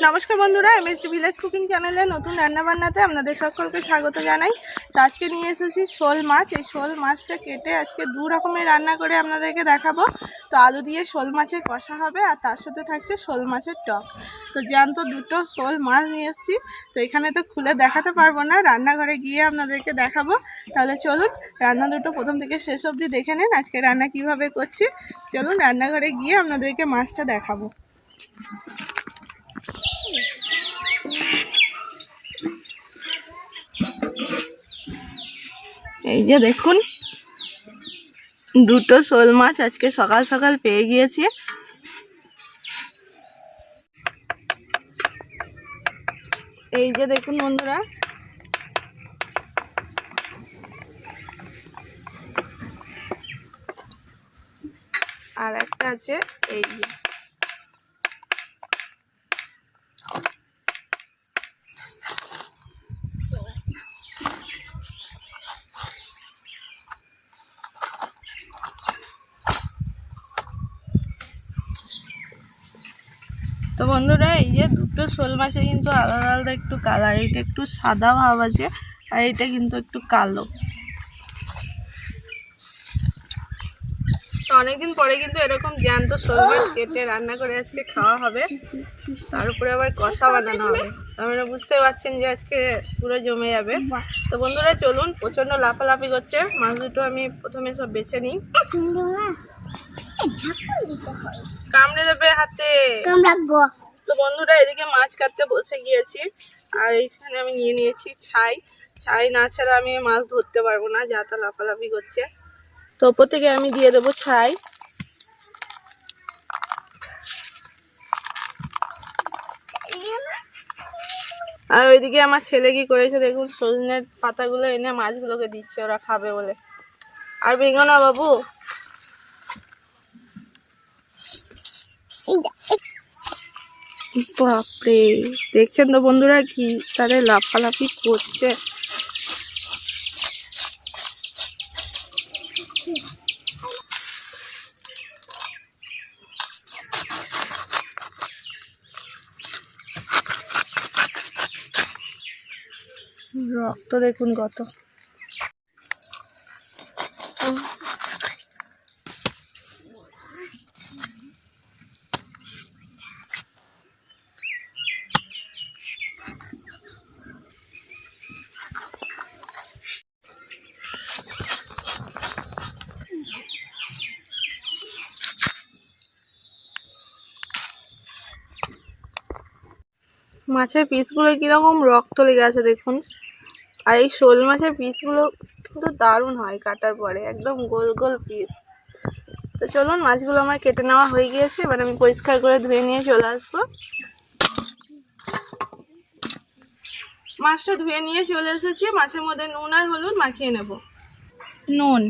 নমস্কার বন্ধুরা, MSD village cooking চ্যানেলে নতুন রান্নাবান্নাতে আপনাদের সকলকে স্বাগত জানাই। তো আজকে নিয়ে এসেছি শোল মাছ। এই শোল মাছটা কেটে আজকে দু রকমের রান্না করে আপনাদেরকে দেখাবো। তো আলু দিয়ে শোল মাছের কষা হবে আর তার সাথে থাকছে শোল মাছের টক। তো জ্যান্ত দুটো শোল মাছ নিয়ে এসেছি। তো এখানে তো খুলে দেখাতে পারবো না, রান্নাঘরে গিয়ে আপনাদেরকে দেখাবো। তাহলে চলুন রান্না দুটো প্রথম থেকে শেষ অবধি দেখে নেন আজকে রান্না কিভাবে করছি। চলুন রান্নাঘরে গিয়ে আপনাদেরকে মাছটা দেখাবো। এই যে দেখুন, দুটো শোল মাছ আজকে সকাল সকাল পেয়ে গিয়েছি। এই যে দেখুন বন্ধুরা, আর একটা আছে এই যে। তো বন্ধুরা, এই যে দুটো শোল মাছে কিন্তু আলাদা আলাদা একটু কালার। এটা একটু সাদা ভাব আছে আর এটা কিন্তু একটু কালো। তো অনেকদিন পরে কিন্তু এরকম জ্যান্ত শোল মাছ কেটে রান্না করে আজকে খাওয়া হবে, তার উপরে আবার কষা বানানো হবে। আপনারা বুঝতে পারছেন যে আজকে পুরো জমে যাবে। তো বন্ধুরা চলুন, প্রচণ্ড লাফালাফি করছে। মাছ দুটো আমি প্রথমে সব বেছে নিই। কামড়ে দেবে হাতে। তো বন্ধুরা এদিকে মাছ কাটতে বসে গিয়েছি, আর এইখানে আমি নিয়ে নিয়েছি ছাই। ছাই না ছাড়া আমি মাছ ধরতে পারবো না, যা তা লাফালাফি করছে। তো ওপর থেকে আমি দিয়ে দেবো ছাই। আর ওইদিকে আমার ছেলে কি করেছে দেখুন, সজনের পাতাগুলো এনে মাছগুলোকে দিচ্ছে, ওরা খাবে বলে। আর ভেঙো না বাবু। বাপরে, দেখছেন তো বন্ধুরা কি তাদের লাফালাফি করছে। রক্ত দেখুন কত। মাছের পিসগুলো কিরকম রক্ত লেগে আছে দেখুন। আর এই শোল মাছের পিসগুলো কিন্তু দারুণ হয় কাটার পরে, একদম গোল গোল পিস। তো চলুন, মাছগুলো আমার কেটে নেওয়া হয়ে গিয়েছে, এবার আমি পরিষ্কার করে ধুয়ে নিয়ে চলে আসবো। মাছটা ধুয়ে নিয়ে চলে এসেছি। মাছের মধ্যে নুন আর হলুদ মাখিয়ে নেব। নুন,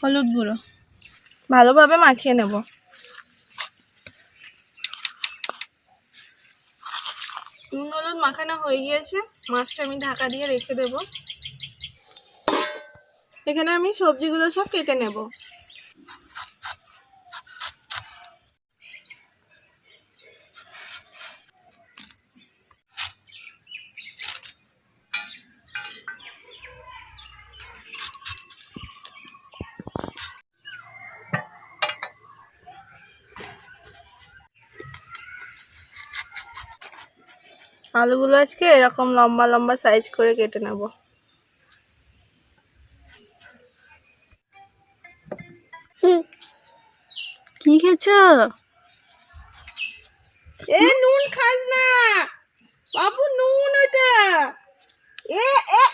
হলুদ গুঁড়ো ভালোভাবে মাখিয়ে নেব। নুন হলুদ মাখানো হয়ে গিয়েছে, মাছটা আমি ঢাকা দিয়ে রেখে দেব। এখানে আমি সবজিগুলো সব কেটে নেব। আলুগুলো আজকে এরকম লম্বা লম্বা সাইজ করে কেটে নেব। কি খেয়েছ? এ নুন খাস না বাবু, নুন ওটা। এ এ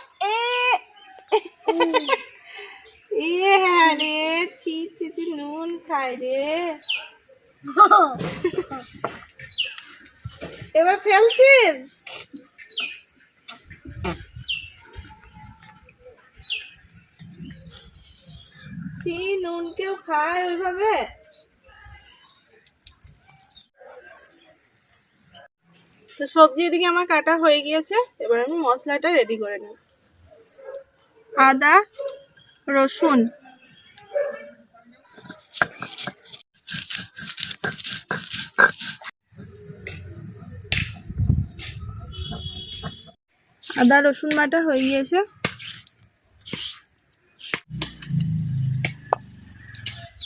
এ হ্যাঁ রে, ছি ছি ছি, নুন খাই রে। এবার ফেলছিস? ছি, নুন কেউ খায় ওইভাবে? তো সবজি এদিকে আমার কাটা হয়ে গিয়েছে, এবার আমি মশলাটা রেডি করে নেব। আদা, রসুন, আদা রসুন বাটা হয়ে গিয়েছে।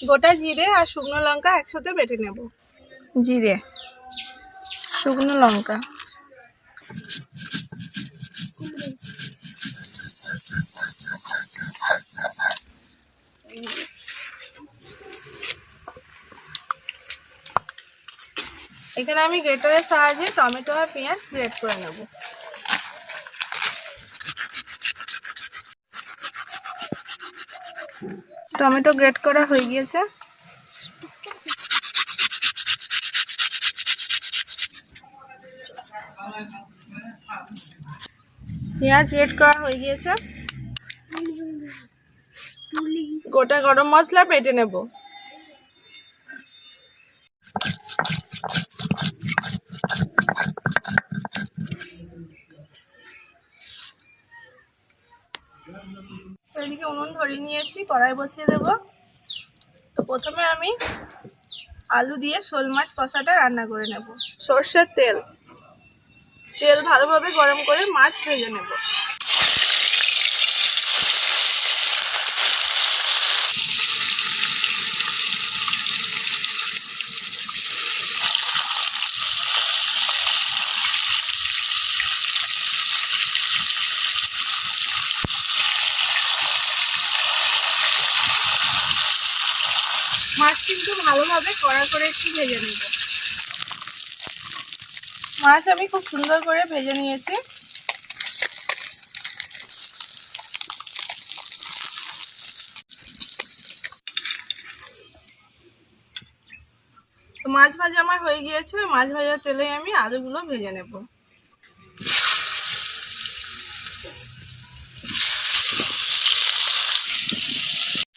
গোটা জিরে আর শুকনো লঙ্কা একসাথে বেটে নেব। জিরে, শুকনো লঙ্কা, এখানে আমি গ্রেটারের সাহায্যে টমেটো আর পেঁয়াজ গ্রেট করে নেব। টমেটো গ্রেট করা হয়ে গিয়েছে। পেঁয়াজ গ্রেট করা হয়ে গিয়েছে। গোটা গরম মশলা বেটে নেব। এদিকে উনুন ধরিয়ে নিয়েছি, কড়াই বসিয়ে দেব। তো প্রথমে আমি আলু দিয়ে শোল মাছ কষাটা রান্না করে নেব। সর্ষের তেল, তেল ভালোভাবে গরম করে মাছ ভেজে নেব। মাছ কিন্তু ভালোভাবে কড়া করে একটু ভেজে নেব। মাছ আমি খুব সুন্দর করে ভেজে নিয়েছি। তো মাছ ভাজা আমার হয়ে গিয়েছে। মাছ ভাজার তেলে আমি আলুগুলো ভেজে নেব।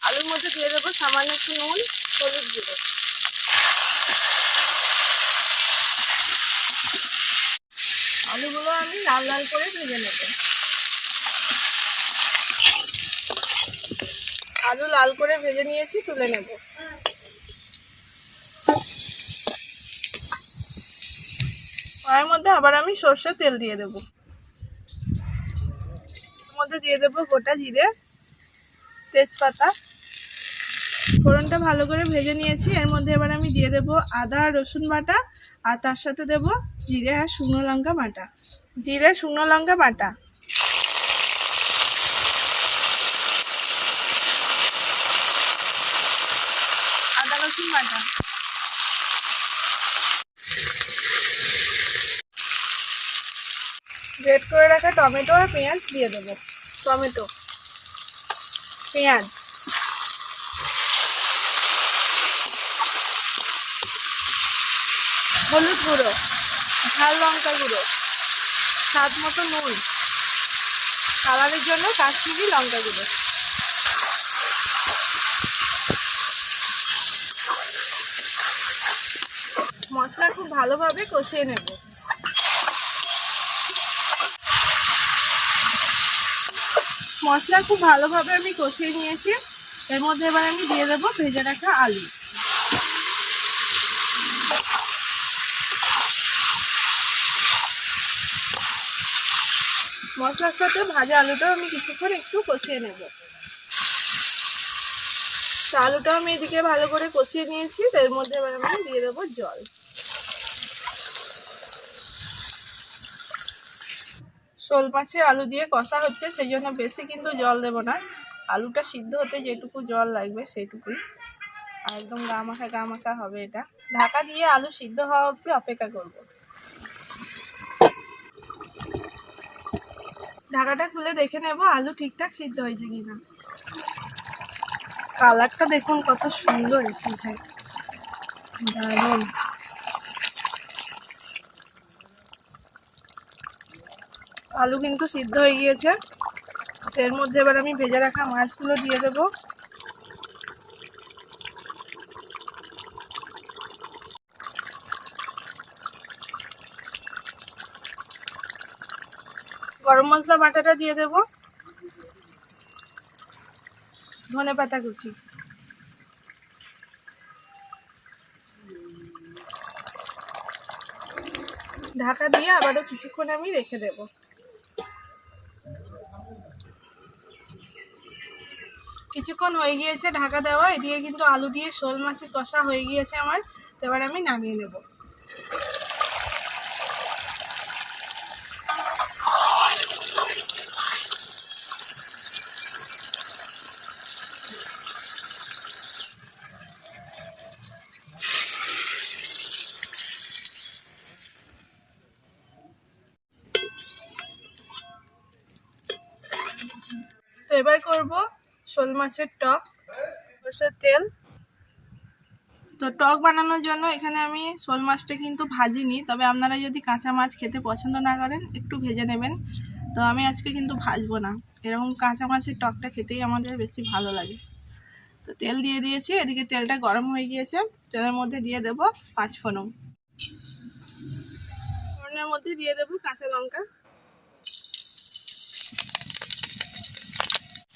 আলুর মধ্যে দিয়ে দেবো সামান্য একটু নুন, হলুদ গুঁড়ো। আলুগুলো আমি লাল লাল করে ভেজে নেব। আলু লাল করে ভেজে নিয়েছি, তুলে নেব। এর মধ্যে আবার আমি সর্ষের তেল দিয়ে দেব। এর মধ্যে দিয়ে দেব গোটা জিরে, তেজপাতা। ফোড়নটা ভালো করে ভেজে নিয়েছি। এর মধ্যে এবার আমি দিয়ে দেব আদা রসুন বাটা, আর তার সাথে দেব জিরে আর শুকনো লঙ্কা বাটা। জিরে শুকনো লঙ্কা বাটা, আদা রসুন বাটা, গ্রেট করে রাখা টমেটো আর পেঁয়াজ দিয়ে দেব। টমেটো, পেঁয়াজ, হলুদ গুঁড়ো, ঝাল লঙ্কা গুঁড়ো, স্বাদ মতো নুন, কালারের জন্য কাশ্মীরি লঙ্কা গুঁড়ো। মশলা খুব ভালোভাবে কষিয়ে নেব। মশলা খুব ভালোভাবে আমি কষিয়ে নিয়েছি। এর মধ্যে এবার আমি দিয়ে দেবো ভেজে রাখা আলু। মশলার সাথে ভাজা আলুটাও আমি কিছুক্ষণ একটু কষিয়ে নেব। আলুটাও আমি এদিকে ভালো করে কষিয়ে নিয়েছি। এর মধ্যে এবার আমি দিয়ে দেবো জল। শোল মাছে আলু দিয়ে কষা হচ্ছে, সেই জন্য বেশি কিন্তু জল দেব না। আলুটা সিদ্ধ হতে যেটুকু জল লাগবে সেইটুকুই। আর একদম গা মাখা হবে এটা। ঢাকা দিয়ে আলু সিদ্ধ হওয়া অবধি অপেক্ষা করব। ঢাকাটা খুলে দেখে নেব আলু ঠিকঠাক সিদ্ধ হয়েছে কিনা। কালারটা দেখুন কত সুন্দর এসেছে, দারুণ। আলু কিন্তু সিদ্ধ হয়ে গিয়েছে। এর মধ্যে এবার আমি ভেজে রাখা মাছগুলো দিয়ে দেবো। গরম মশলা বাটাটা দিয়ে দেব, ধনেপাতা কুচি, ঢাকা দিয়ে আবারও কিছুক্ষণ আমি রেখে দেব। কিছুক্ষণ হয়ে গিয়েছে ঢাকা দেওয়া, এদিকে কিন্তু আলু দিয়ে শোল মাছের কষা হয়ে গিয়েছে আমার। তো এবার আমি নামিয়ে নেব। তো এবার করব শোল মাছের টক, সরষের তেল। তো টক বানানোর জন্য এখানে আমি শোল মাছটা কিন্তু ভাজিনি, তবে আপনারা যদি কাঁচা মাছ খেতে পছন্দ না করেন একটু ভেজে নেবেন। তো আমি আজকে কিন্তু ভাজবো না, এরকম কাঁচা মাছের টকটা খেতেই আমাদের বেশি ভালো লাগে। তো তেল দিয়ে দিয়েছি, এদিকে তেলটা গরম হয়ে গিয়েছে। তেলের মধ্যে দিয়ে দেবো 5 ফোড়ন, ফোড়নের মধ্যে দিয়ে দেবো কাঁচা লঙ্কা,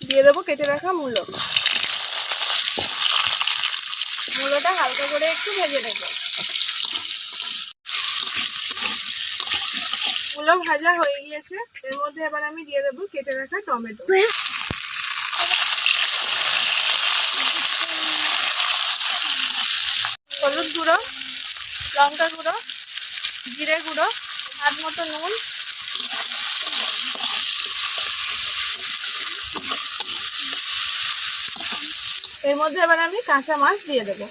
দিয়ে দেবো কেটে রাখা মূলো। মূলোটা হালকা করে একটু ভেজে নেব। মূলো ভাজা হয়ে গিয়েছে, এর মধ্যে এবার আমি দিয়ে দেবো কেটে রাখা টমেটো। হলুদ গুঁড়ো, লঙ্কা গুঁড়ো, জিরে গুঁড়ো, স্বাদ মতো নুন, এর মধ্যে এবার আমি কাঁচা মাছ দিয়ে দেবো।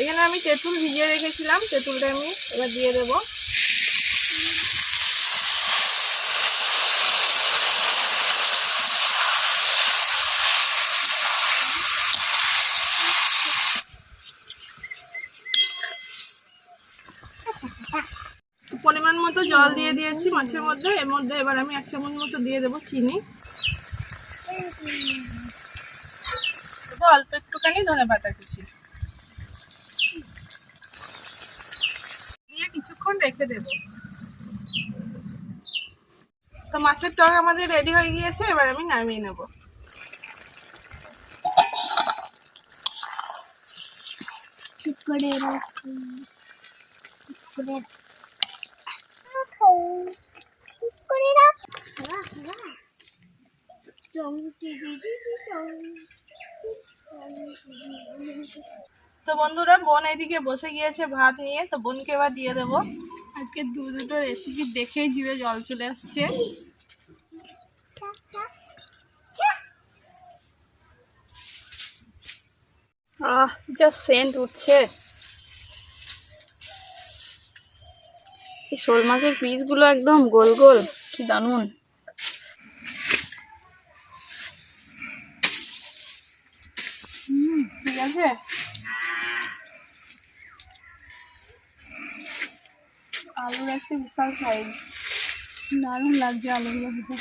এখানে আমি তেঁতুল ভিজিয়ে রেখেছিলাম, তেঁতুলটা আমি এবার দিয়ে দেবো। পরিমাণ মতো জল দিয়ে দিয়েছি মাছের মধ্যে। এর মধ্যে এবার আমি 1 চামচ মতো দিয়ে দেবো চিনি, অল্প একটুখানি ধনেপাতা কুচি দিয়ে কিছুক্ষণ রেখে দেবো। তো মাছের টক আমাদের রেডি হয়ে গিয়েছে, এবার আমি নামিয়ে নেব। তো বন্ধুরা, বোন এদিকে বসে গিয়েছে ভাত নিয়ে, তো বোনকে এবার দিয়ে দেবো। আজকে দুটো রেসিপি দেখেই জিভে জল চলে আসছে। যা সেন্ট উঠছে। এই শোল মাছের পিসগুলো একদম গোল গোল, কি দারুণ। ঠিক আছে, আলুর আছে বিশাল সাইজ, দারুণ লাগছে আলুগুলো খেতে।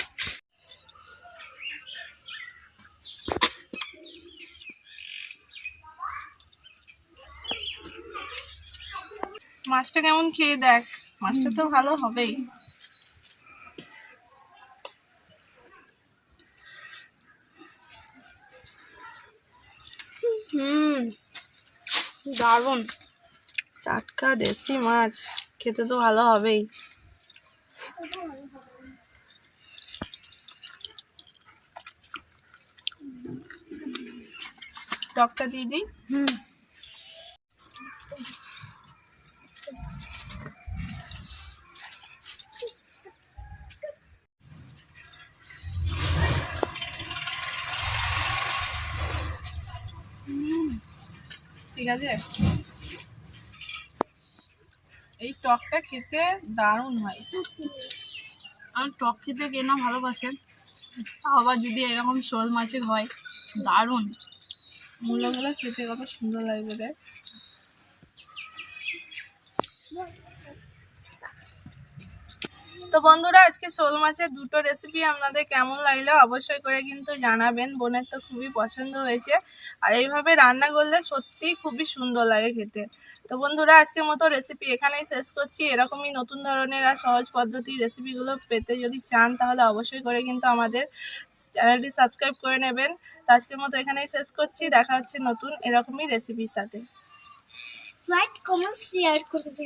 মাছটা কেমন খেয়ে দেখ, মাছটা তো ভালো হবেই। দারুণ, টাটকা দেশি মাছ, খেতে তো ভালো হবেই। টকটা দিয়ে দিই। ঠিক আছে, এই টকটা খেতে দারুণ হয়। আর টক খেতে কে না ভালোবাসেন, আবার যদি এরকম শোল মাছের হয় দারুণ। মূলাগুলো খেতে কত সুন্দর লাগবে দেখ। তো বন্ধুরা, আজকে শোল মাছের দুটো রেসিপি আপনাদের কেমন লাগলো অবশ্যই করে কিন্তু জানাবেন। বোনের তো খুবই পছন্দ হয়েছে, আর এইভাবে রান্না করলে সত্যিই খুবই সুন্দর লাগে খেতে। তো বন্ধুরা, আজকের মতো রেসিপি এখানেই শেষ করছি। এরকমই নতুন ধরনের আর সহজ পদ্ধতির রেসিপিগুলো পেতে যদি চান তাহলে অবশ্যই করে কিন্তু আমাদের চ্যানেলটি সাবস্ক্রাইব করে নেবেন। তো আজকের মতো এখানেই শেষ করছি, দেখা হচ্ছে নতুন এরকমই রেসিপির সাথে। লাইক কমেন্ট শেয়ার করবে।